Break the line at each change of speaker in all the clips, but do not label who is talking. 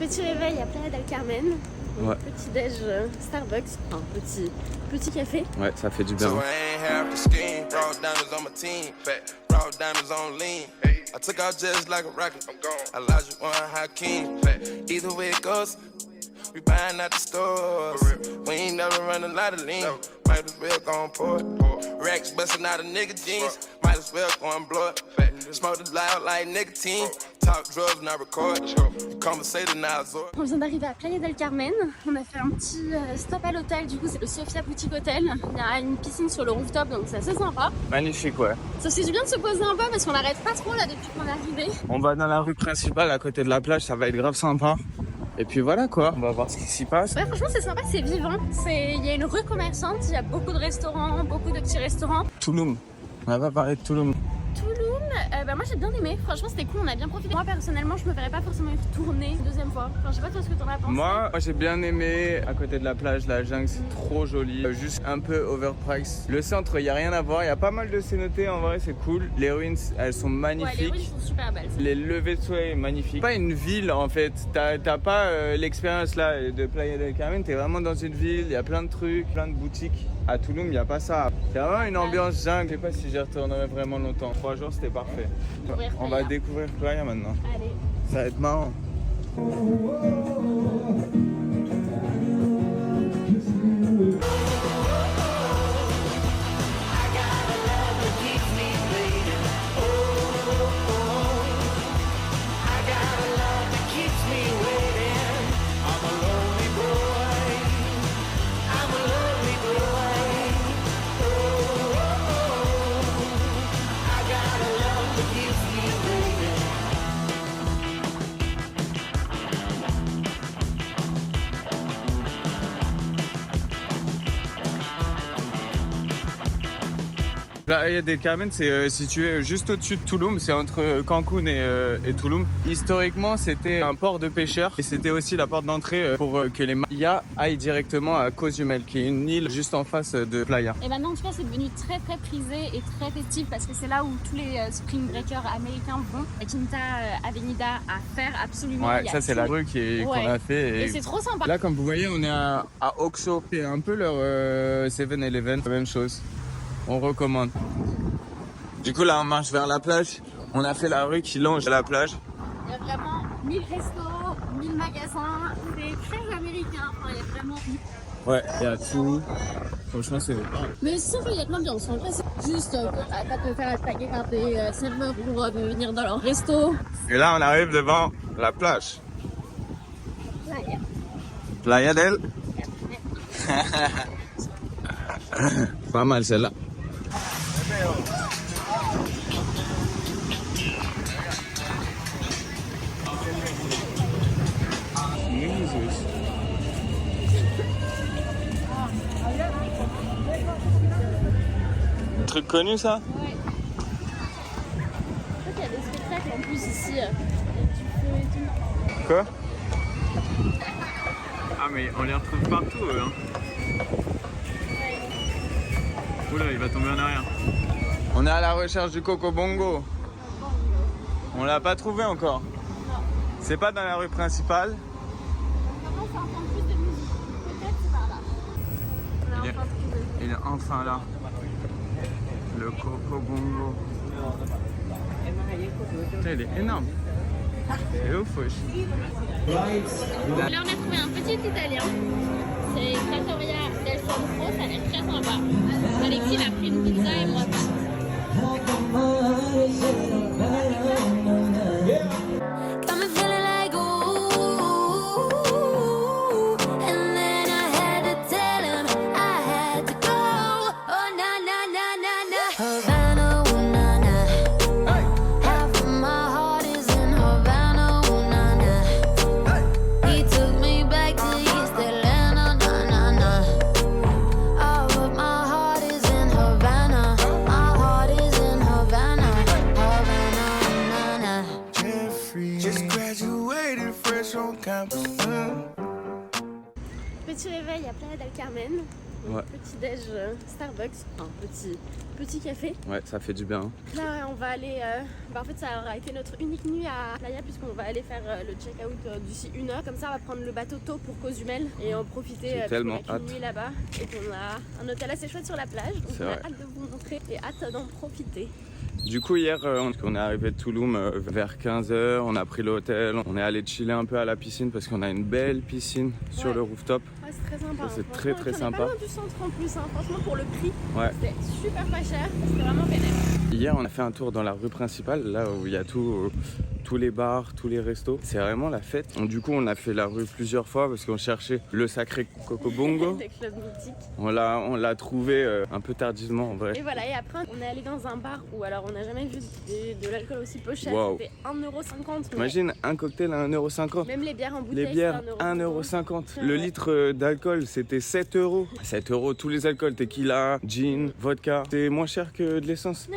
Petit réveil à Playa del Carmen.
Ouais.
Petit déj Starbucks. Enfin, petit café.
Ouais, ça fait du bien.
I took out just like a rocket. I'm gone. I lost you one Hakeem. Either way it goes, we buying at the stores. We ain't never run a lot of lean. Might as well go and pour it. Racks busting out of nigga jeans. Might as well go and blow it. Smoke it loud like nicotine. Talk drugs, not record. Conversating now, absorb.
On vient d'arriver à Playa del Carmen. On a fait un petit stop à l'hôtel. Du coup, c'est le Sofia Boutique Hotel. Il y a une piscine sur le rooftop, donc c'est assez sympa.
Magnifique, ouais.
Ça fait du bien de se poser un peu parce qu'on n'arrête pas trop là depuis qu'on est arrivé.
On va dans la rue principale à côté de la plage, ça va être grave sympa. Et puis voilà quoi, on va voir ce qui s'y passe.
Ouais, franchement, c'est sympa, c'est vivant. Il y a une rue commerçante, il y a beaucoup de restaurants, beaucoup de petits restaurants.
Tulum, on va pas parler de Tulum.
Tulum, moi j'ai bien aimé, franchement c'était cool, on a bien profité. Moi personnellement je me verrais pas forcément y retourner une deuxième fois. Enfin je sais pas toi ce que t'en as pensé.
Moi j'ai bien aimé, à côté de la plage, la jungle c'est trop joli. Juste un peu overpriced. Le centre il y a rien à voir, il y a pas mal de cénotés en vrai, c'est cool. Les ruines elles sont magnifiques.
Ouais, les ruines sont super belles.
Les levées de soleil magnifiques. Pas une ville en fait, t'as pas l'expérience là de Playa del Carmen, t'es vraiment dans une ville, il y a plein de trucs, plein de boutiques. À Tulum, il n'y a pas ça. C'est vraiment une ambiance jungle. Je sais pas si j'y retournerai vraiment longtemps. 3 jours, c'était parfait. On va découvrir Playa maintenant.
Allez.
Ça va être marrant. Playa del Carmen, c'est situé juste au-dessus de Tulum, c'est entre Cancun et Tulum. Historiquement, c'était un port de pêcheurs et c'était aussi la porte d'entrée pour que les Mayas aillent directement à Cozumel, qui est une île juste en face de Playa.
Et maintenant en tout cas c'est devenu très très prisé et très festif parce que c'est là où tous les spring breakers américains vont. La Quinta Avenida à faire absolument.
Ouais, ça c'est la rue qu'on a fait.
Et c'est trop sympa.
Là comme vous voyez on est à Oxxo, c'est un peu leur 7-Eleven, la même chose. On recommande. Du coup là on marche vers la plage. On a fait la rue qui longe à la plage.
Il y a vraiment 1000 restos, 1000 magasins. C'est très américain. Enfin, il y a vraiment tout.
Ouais, il y a tout. Franchement c'est...
Mais c'est vrai, il y a plein d'ambiance. En vrai c'est juste pas te faire attaquer par tes serveurs pour venir dans leur resto.
Et là on arrive devant la plage.
Playa.
Playa del... Pas mal celle-là. Un truc connu ça?
Ouais. Je crois qu'il y a des spectacles en plus ici. Il y a du feu et tout.
Quoi? Ah mais on les retrouve partout eux, hein. Oula, il va tomber en arrière. On est à la recherche du Coco Bongo. On l'a pas trouvé encore.
Non.
C'est pas dans la rue principale.
Maintenant, ça entend plus de musique. Peut-être c'est par là. On est en train de trouver.
Il est enfin là. Le Coco Bongo. Putain, il est énorme. C'est ouf, wesh.
Là, on a trouvé un petit italien. C'est Trattoria del Centro, ça a l'air très sympa. Alexis, il a pris une pizza et moi pas. Petit réveil à Playa del Carmen.
Ouais.
Petit déj Starbucks, un petit café.
Ouais, ça fait du bien. Hein.
Là, on va aller. En fait, ça aura été notre unique nuit à Playa puisqu'on va aller faire le check-out d'ici 1 heure. Comme ça, on va prendre le bateau tôt pour Cozumel et en profiter.
J'ai tellement hâte.
Une nuit là-bas et qu'on a un hôtel assez chouette sur la plage. Donc, on a hâte de vous montrer et hâte d'en profiter.
Du coup hier on est arrivé de Tulum vers 15h, on a pris l'hôtel, on est allé chiller un peu à la piscine parce qu'on a une belle piscine sur le rooftop.
Ouais, c'est très sympa.
C'est très sympa.
On est pas loin du centre en plus, hein. Franchement pour le prix,
c'était
super pas cher, c'était vraiment bénéfique.
Hier on a fait un tour dans la rue principale, là où il y a tous les bars, tous les restos. C'est vraiment la fête. Donc, du coup on a fait la rue plusieurs fois parce qu'on cherchait le sacré Cocobongo.
Des clubs mythiques.
On l'a trouvé un peu tardivement en vrai.
Et voilà, et après on est allé dans un bar où alors on n'a jamais vu de l'alcool aussi peu cher, c'était 1,50€.
Imagine un cocktail à 1,50€.
Même les bières en bouteille,
les bières 1,50€. Le litre d'alcool c'était 7€. 7€, tous les alcools, tequila, gin, vodka. C'est moins cher que de l'essence.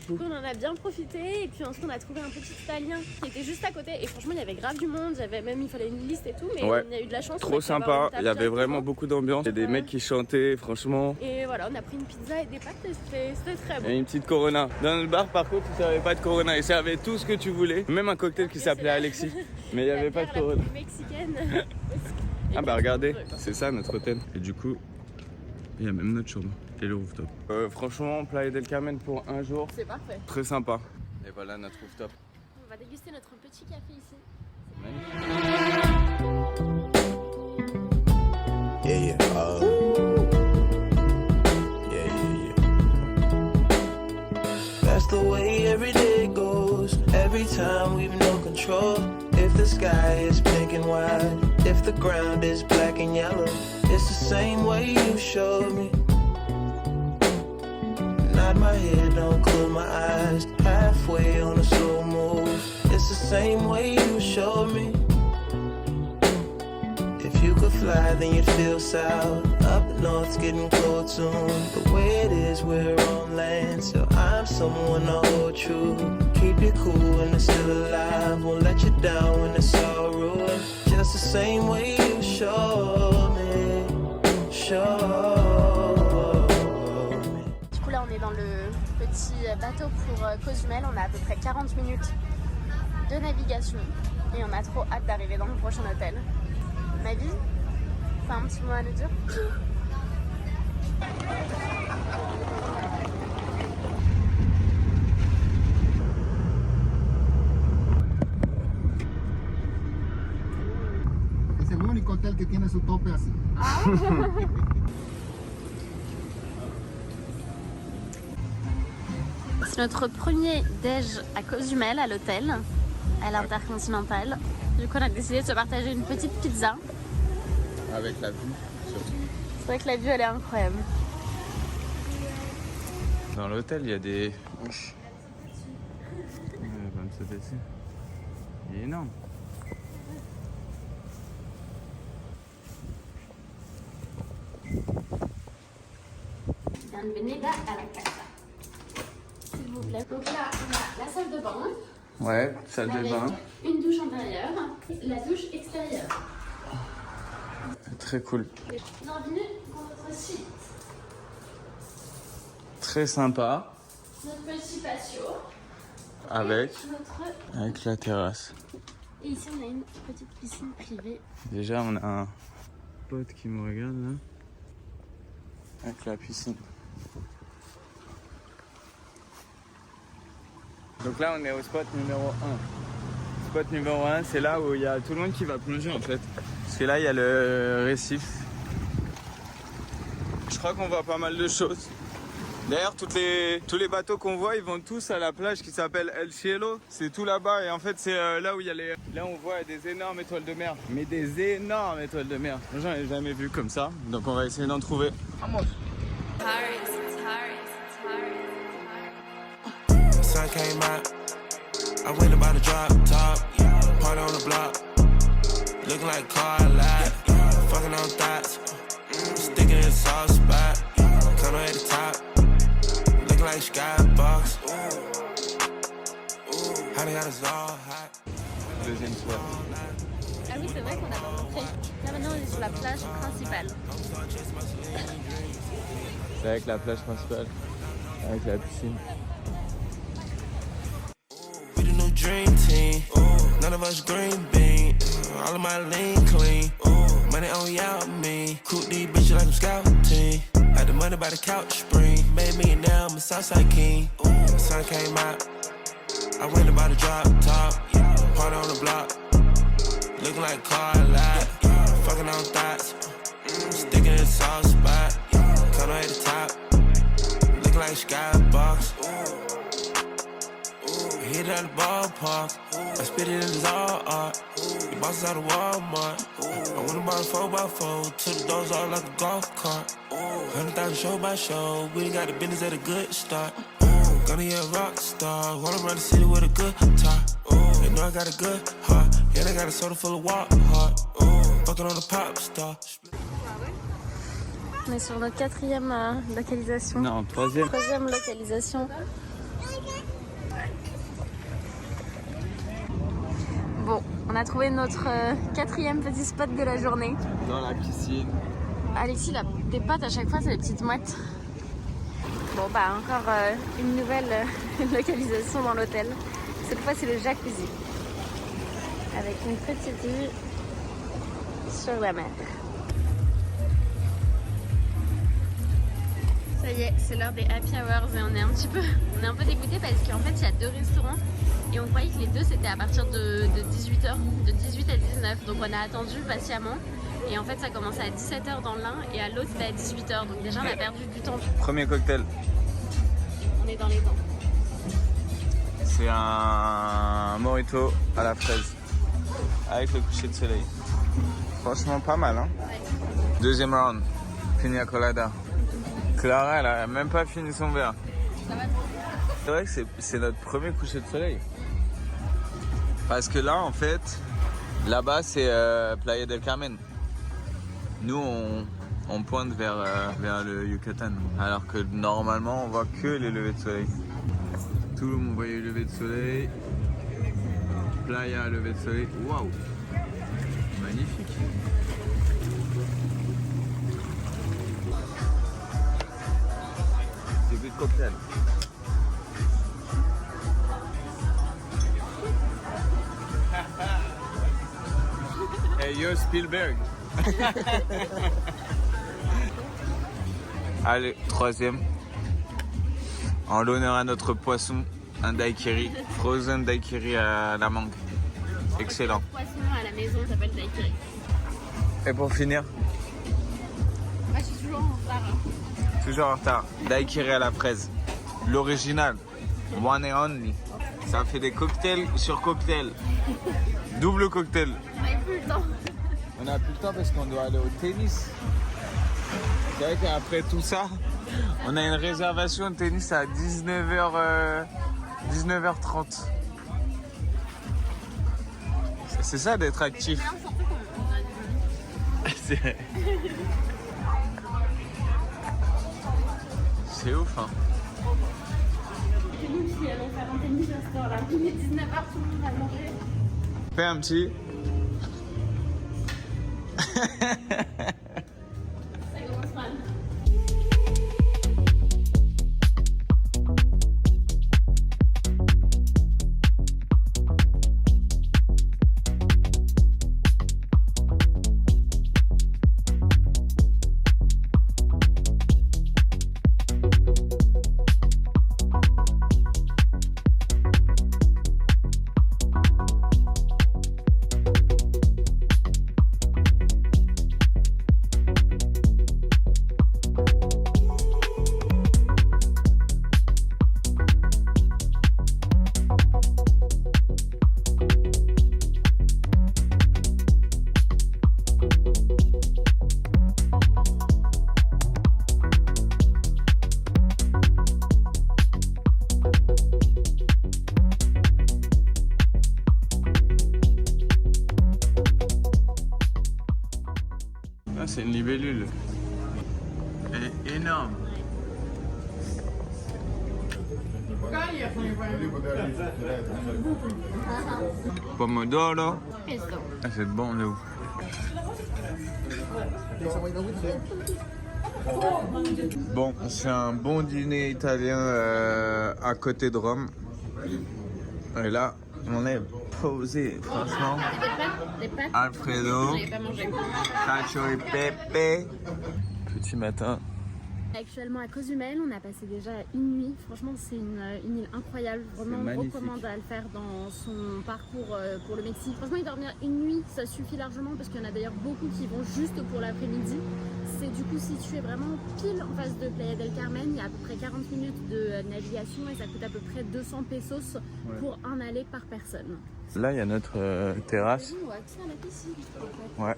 Du coup, on en a bien profité et puis ensuite on a trouvé un petit italien qui était juste à côté et franchement il y avait grave du monde, il fallait une liste et tout mais on a eu de la chance.
Trop sympa, il y avait vraiment beaucoup d'ambiance, il y a des mecs qui chantaient franchement.
Et voilà, on a pris une pizza et des pâtes et c'était très bon.
Et une petite Corona. Dans le bar par contre, il ne servait pas de Corona, il servait tout ce que tu voulais, même un cocktail qui s'appelait Alexis, mais il n'y avait pas de Corona.
Mexicaine.
Ah bah regardez, c'est ça notre hôtel. Et du coup, il y a même notre chambre et le rooftop. Franchement, Playa del Carmen pour un jour.
C'est parfait.
Très sympa. Et voilà notre rooftop.
On va déguster notre petit café ici.
Yeah. That's the way every day goes. Every time we've no control. If the sky is pink and white, if the ground is black and yellow, it's the same way you showed me. Nod my head, don't close my eyes. Halfway on a slow move. It's the same way you showed me. If you could fly, then you'd feel south. Up north's getting cold soon. The way it is, we're on land. So I'm someone to hold true. Keep you cool when it's still alive. Won't let you down when it's all ruined. Just the same way you showed me.
Du coup là on est dans le petit bateau pour Cozumel. On a à peu près 40 minutes de navigation. Et on a trop hâte d'arriver dans le prochain hôtel. Maggie, t'as un petit mot à nous dire?
Es el único hotel que tiene su tope así.
C'est notre premier déj à Cozumel, à l'hôtel, à l'Intercontinental. Du coup, on a décidé de se partager une petite pizza.
Avec la vue.
C'est vrai que la vue, elle est incroyable.
Dans l'hôtel, il y a des... Comme celui-ci. Il est énorme.
Bienvenida à la casa. S'il vous plaît. Donc là, on a la salle de bain.
Ouais, salle de bain.
Une douche intérieure, la douche extérieure.
Très cool.
Bienvenue dans votre suite.
Très sympa.
Notre petit patio.
Avec
Notre...
la terrasse.
Et ici, on a une petite piscine privée.
Déjà, on a un pote qui me regarde là. Avec la piscine. Donc là, on est au spot numéro 1. Spot numéro 1, c'est là où il y a tout le monde qui va plonger en fait. Parce que là, il y a le récif. Je crois qu'on voit pas mal de choses. D'ailleurs, tous les bateaux qu'on voit, ils vont tous à la plage qui s'appelle El Cielo. C'est tout là-bas et en fait, c'est là où il y a les... Là, on voit des énormes étoiles de mer. Mais des énormes étoiles de mer. J'en ai jamais vu comme ça. Donc, on va essayer d'en trouver. Vamos.
Sun came out, I went about to drop top, party on the block, looking like car alive, fucking on thoughts, sticking in the soft spot, come at the top, looking like skybox, how they got us all hot.
Deuxième spot.
Ah oui, c'est vrai qu'on a pas montré. Là maintenant, on est sur la plage principale.
C'est avec la plage principale, avec la piscine.
We the new dream team. None of us green bean. All of my lean clean. Money on y'all me. Cook these bitches like I'm scouting. Had the money by the couch spring. Made me now, I'm a Southside king. The sun came out. I went about a drop top. Party on the block. Looking like a car lot. Fucking on thoughts. Sticking in the soft spot. Tunnel at the top. Looking like a skybox. Hit it at the ballpark. I spit it in his all art. The boss is out of Walmart. I went and bought a 4x4. Took the doors off like a golf cart. 100,000 show by show. We done got the business at a good start. Gonna be a rock star. Wanna run the city with a good guitar. They know I got a good heart. Yeah, they got a soda full of walk heart. Fucking on a pop star.
On est sur notre 4e localisation.
Non, 3e.
3e localisation. Bon, on a trouvé notre 4e petit spot de la journée.
Dans la piscine.
Alexis, il a des potes à chaque fois, c'est les petites mouettes. Bon, bah encore une nouvelle localisation dans l'hôtel. Cette fois, c'est le jacuzzi. Avec une petite vue sur la mer. Ça y est, c'est l'heure des happy hours et on est un peu dégoûtés parce qu'en fait, il y a 2 restaurants et on croyait que les 2 c'était à partir de 18h, de 18 à 19. Donc on a attendu patiemment. Et en fait ça commençait à 17h dans l'un et à l'autre c'était à 18h. Donc déjà on a perdu du temps.
Premier cocktail.
On est dans les temps.
C'est un mojito à la fraise. Avec le coucher de soleil. Franchement pas mal hein.
Ouais.
Deuxième round. Pina colada. Clara elle a même pas fini son verre.
Ça va.
C'est vrai que c'est notre premier coucher de soleil. Parce que là en fait, là-bas c'est Playa del Carmen. Nous, on pointe vers le Yucatan, alors que normalement, on voit que les levées de soleil. Tulum, on voyait les levées de soleil. Playa, lever de soleil. Waouh! Magnifique! Début de cocktail. Hey yo Spielberg! Allez, 3e. En l'honneur à notre poisson, un daiquiri, frozen daiquiri à la mangue. Excellent.
Le poisson à la maison s'appelle daiquiri.
Et pour finir,
Moi je suis toujours en retard. Hein.
toujours en retard, daiquiri à la fraise. L'original, one and only. Ça fait des cocktails sur cocktails. Double cocktail.
On n'avait plus le temps.
On n'a plus le temps parce qu'on doit aller au tennis. C'est vrai qu'après tout ça, on a une réservation de tennis à 19h30. C'est ça d'être actif. C'est ouf hein.
C'est nous qui allons faire un tennis à ce heure-là. Il est 19h, tout le monde va manger.
Fais un petit.
Ça commence mal.
Ah, c'est une libellule. Elle est énorme. Pomodoro.
Pesto.
Ah, c'est bon de ouf. Bon, c'est un bon dîner italien à côté de Rome. Et là, on est posé, franchement.
Des pâtes.
Alfredo,
J'avais pas mangé.
cacio e pepe. Petit matin.
Actuellement à Cozumel, on a passé déjà une nuit. Franchement, c'est une île incroyable. Vraiment, on recommande à le faire dans son parcours pour le Mexique. Franchement, y dormir une nuit, ça suffit largement parce qu'il y en a d'ailleurs beaucoup qui vont juste pour l'après-midi. C'est du coup situé vraiment pile en face de Playa del Carmen. Il y a à peu près 40 minutes de navigation et ça coûte à peu près 200 pesos pour un aller par personne.
Là, il y a notre terrasse.
On a accès à la piscine.
Ouais.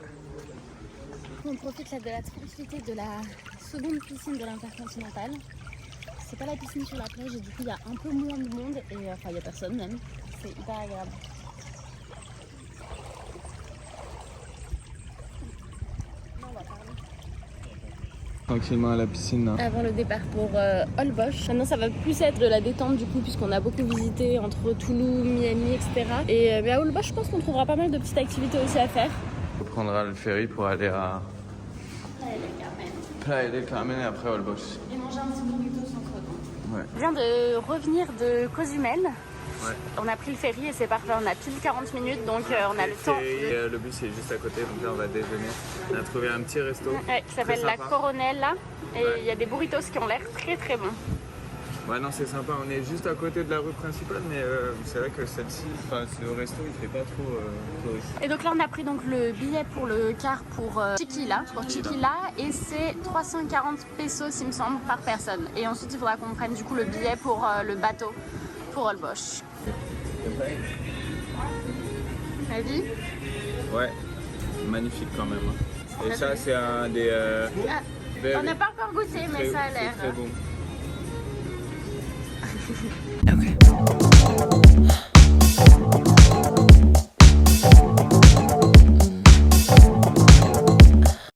On profite là de la tranquillité de la seconde piscine de l'Intercontinental. C'est pas la piscine sur la plage et du coup il y a un peu moins de monde et enfin il n'y a personne même. C'est hyper agréable. Là, on va parler.
Tranquillement à la piscine. Hein.
Avant le départ pour Holbox. Maintenant ça va plus être de la détente du coup puisqu'on a beaucoup visité entre Tulum, Miami, etc. Et mais à Holbox je pense qu'on trouvera pas mal de petites activités aussi à faire.
On prendra le ferry pour aller à Playa del Carmen et après Holbox.
Et manger un petit burrito entre temps.
Ouais.
On vient de revenir de Cozumel.
Ouais.
On a pris le ferry et c'est parfait, on a pile 40 minutes donc on a le temps.
Le bus est juste à côté donc là on va déjeuner. On a trouvé un petit resto.
Ouais, qui s'appelle la Coronella et il y a des burritos qui ont l'air très très bons.
Ouais non c'est sympa, on est juste à côté de la rue principale mais c'est vrai que celle-ci, ce resto il fait pas trop touristique.
Et donc là on a pris donc le billet pour le car pour Chiquila et c'est 340 pesos il me semble par personne. Et ensuite il faudra qu'on prenne du coup le billet pour le bateau pour Holbox. La vie?
Ouais, magnifique quand même. Hein. Et ça c'est un des...
On n'a pas encore goûté mais ça a l'air...
Très bon.
Okay.